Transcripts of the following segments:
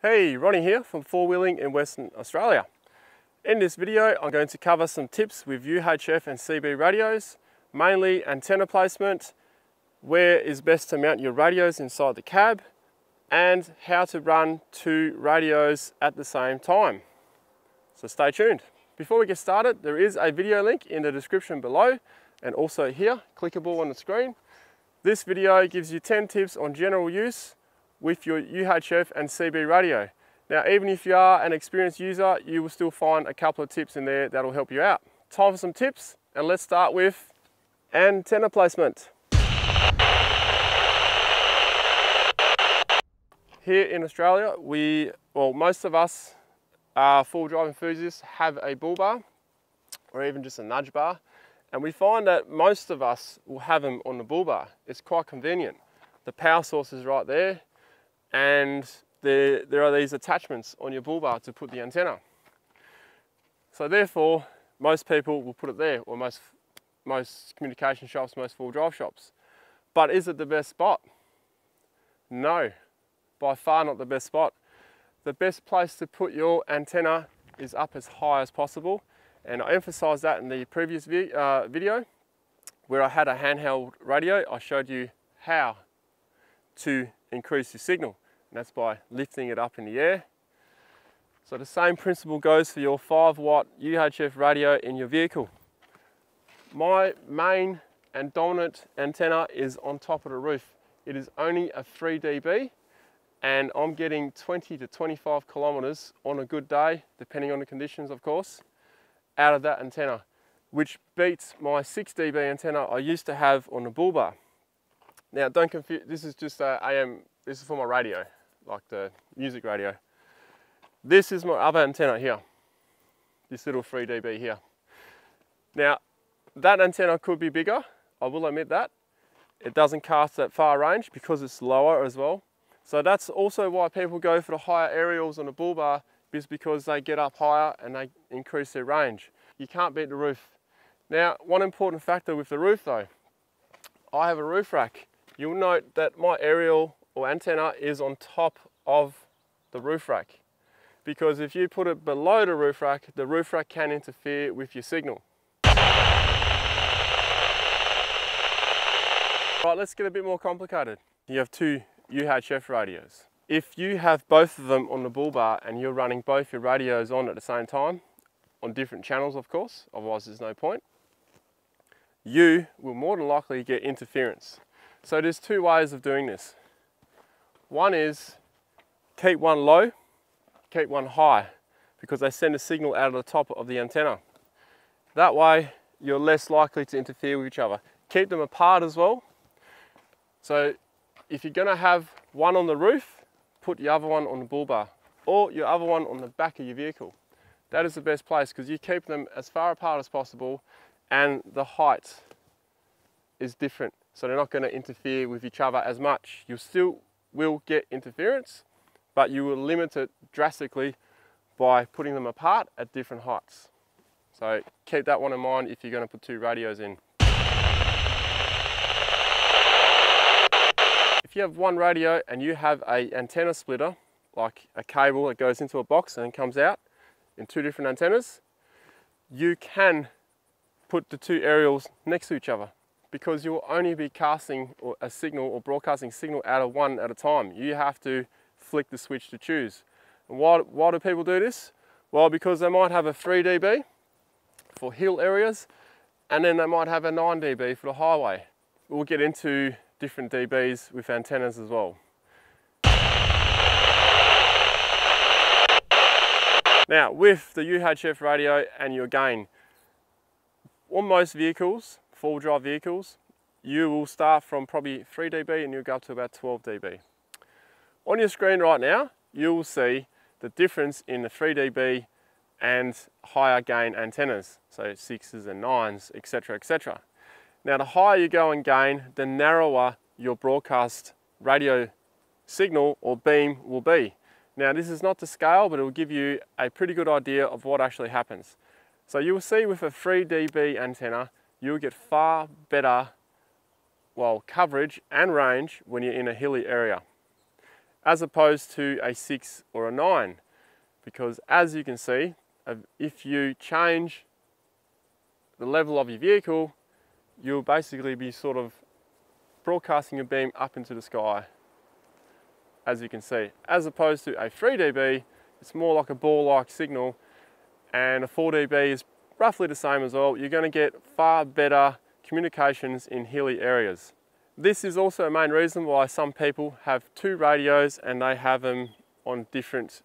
Hey, Ronnie here from Four Wheeling in Western Australia. In this video, I'm going to cover some tips with UHF and CB radios, mainly antenna placement, where is best to mount your radios inside the cab, and how to run two radios at the same time. So stay tuned. Before we get started, there is a video link in the description below and also here, clickable on the screen. This video gives you 10 tips on general use with your UHF and CB radio. Now, even if you are an experienced user, you will still find a couple of tips in there that'll help you out. Time for some tips, and let's start with antenna placement. Here in Australia, most of us four-wheel drive enthusiasts have a bull bar or even just a nudge bar, and we find that most of us will have them on the bull bar. It's quite convenient. The power source is right there, and there are these attachments on your bull bar to put the antenna. So therefore, most people will put it there, or most communication shops, most four-wheel drive shops. But is it the best spot? No, by far not the best spot. The best place to put your antenna is up as high as possible, and I emphasised that in the previous video where I had a handheld radio. I showed you how to increase your signal, and that's by lifting it up in the air. So the same principle goes for your 5-watt UHF radio in your vehicle. My main and dominant antenna is on top of the roof. It is only a 3 dB, and I'm getting 20 to 25 kilometers on a good day, depending on the conditions of course, out of that antenna, which beats my 6 dB antenna I used to have on the bull bar. Now don't confuse, this is just this is for my radio, like the music radio. This is my other antenna here, this little 3 dB here. Now that antenna could be bigger, I will admit that. It doesn't cast that far range because it's lower as well. So that's also why people go for the higher aerials on the bull bar, is because they get up higher and they increase their range. You can't beat the roof. Now, one important factor with the roof though, I have a roof rack. You'll note that my aerial or antenna is on top of the roof rack, because if you put it below the roof rack can interfere with your signal. Right, let's get a bit more complicated. You have two UHF radios. If you have both of them on the bull bar and you're running both your radios on at the same time, on different channels of course, otherwise there's no point, you will more than likely get interference. So there's two ways of doing this. One is keep one low, keep one high, because they send a signal out of the top of the antenna. That way you're less likely to interfere with each other. Keep them apart as well. So if you're going to have one on the roof, put the other one on the bull bar, or your other one on the back of your vehicle. That is the best place, because you keep them as far apart as possible, and the height is different, so they're not going to interfere with each other as much. You still will get interference, but you will limit it drastically by putting them apart at different heights. So keep that one in mind if you're going to put two radios in. If you have one radio and you have an antenna splitter, like a cable that goes into a box and comes out in two different antennas, you can put the two aerials next to each other, because you'll only be casting a signal or broadcasting signal out of one at a time. You have to flick the switch to choose. And why do people do this? Well, because they might have a 3 dB for hill areas, and then they might have a 9 dB for the highway. We'll get into different dBs with antennas as well. Now, with the UHF radio and your gain, on most vehicles, four-wheel drive vehicles, you will start from probably 3 dB and you'll go up to about 12 dB. On your screen right now, you will see the difference in the 3 dB and higher gain antennas, so 6s and 9s, etc, etc. Now, the higher you go in gain, the narrower your broadcast radio signal or beam will be. Now, this is not to scale, but it will give you a pretty good idea of what actually happens. So you will see with a 3 dB antenna, you'll get far better coverage and range when you're in a hilly area. as opposed to a 6 or a 9. Because as you can see, if you change the level of your vehicle, you'll basically be sort of broadcasting a beam up into the sky, as you can see. As opposed to a 3 dB, it's more like a ball-like signal, and a 4 dB is roughly the same as well. You're going to get far better communications in hilly areas. This is also a main reason why some people have 2 radios and they have them on different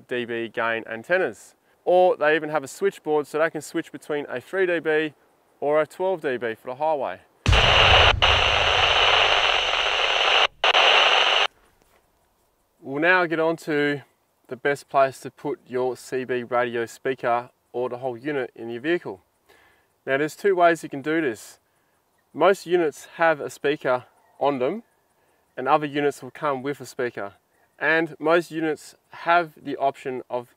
dB gain antennas. Or they even have a switchboard so they can switch between a 3 dB or a 12 dB for the highway. We'll now get on to the best place to put your CB radio speaker or the whole unit in your vehicle. Now there's 2 ways you can do this. Most units have a speaker on them and other units will come with a speaker. And most units have the option of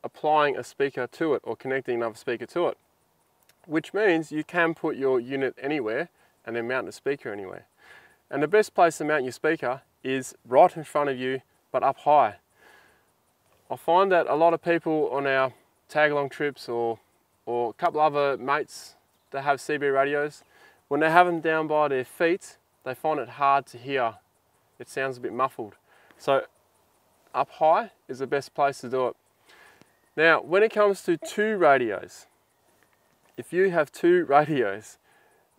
applying a speaker to it or connecting another speaker to it, which means you can put your unit anywhere and then mount the speaker anywhere. And the best place to mount your speaker is right in front of you but up high. I find that a lot of people on our tag-along trips or a couple other mates that have CB radios, when they have them down by their feet, they find it hard to hear. It sounds a bit muffled. So up high is the best place to do it. Now, when it comes to 2 radios, if you have 2 radios,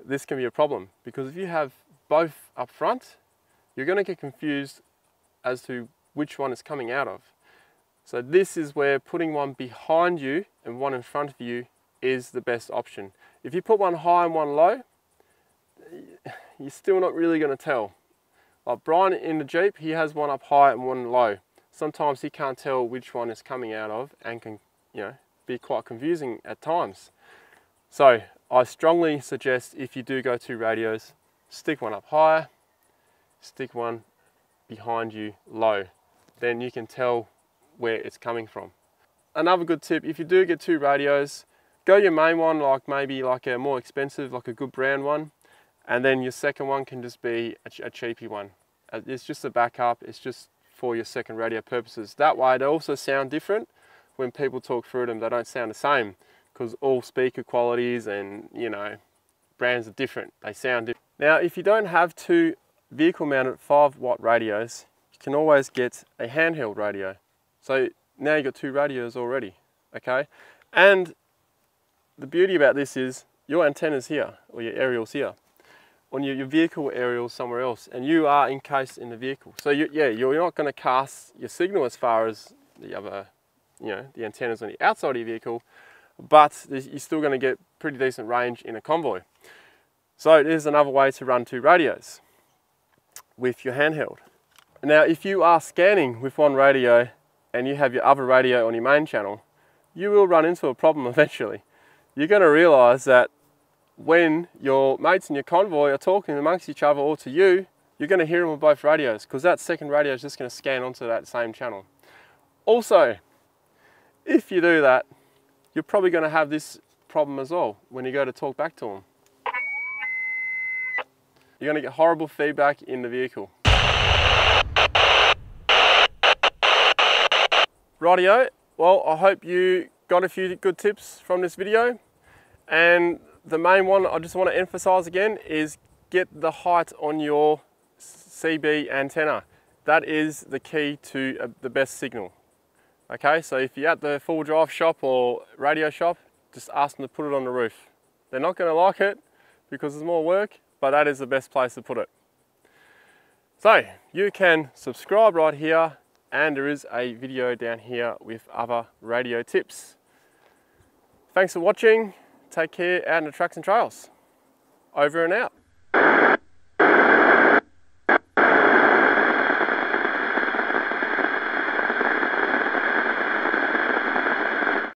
this can be a problem, because if you have both up front, you're going to get confused as to which one is coming out of. So this is where putting one behind you and one in front of you is the best option. If you put one high and one low, you're still not really going to tell. Like Brian in the Jeep, he has one up high and one low. Sometimes he can't tell which one is coming out of and can, be quite confusing at times. So I strongly suggest, if you do go 2 radios, stick one up higher, stick one behind you low. Then you can tell where it's coming from. Another good tip, if you do get 2 radios, go your main one, like maybe like a more expensive, like a good brand one, and then your second one can just be a cheapy one. It's just a backup, it's just for your second radio purposes. That way they also sound different. When people talk through them, they don't sound the same, because all speaker qualities and brands are different. They sound different. Now if you don't have 2 vehicle mounted 5-watt radios, you can always get a handheld radio. So now you've got 2 radios already, okay? And the beauty about this is your antenna's here, or your aerial's here. On your vehicle aerial somewhere else, and you are encased in the vehicle. So you're not going to cast your signal as far as the other, the antennas on the outside of your vehicle, but you're still going to get pretty decent range in a convoy. So there's another way to run 2 radios with your handheld. Now if you are scanning with one radio and you have your other radio on your main channel, you will run into a problem eventually. You're going to realize that when your mates in your convoy are talking amongst each other or to you, you're going to hear them on both radios, because that second radio is just going to scan onto that same channel. Also, if you do that, you're probably going to have this problem as well when you go to talk back to them. You're going to get horrible feedback in the vehicle. Rightio, well, I hope you got a few good tips from this video, and the main one I just want to emphasize again is get the height on your CB antenna. That is the key to the best signal. Okay, so if you're at the full drive shop or radio shop, just ask them to put it on the roof. They're not going to like it because it's more work, but that is the best place to put it. So you can subscribe right here, and there is a video down here with other radio tips. Thanks for watching. Take care out in the tracks and trails. Over and out.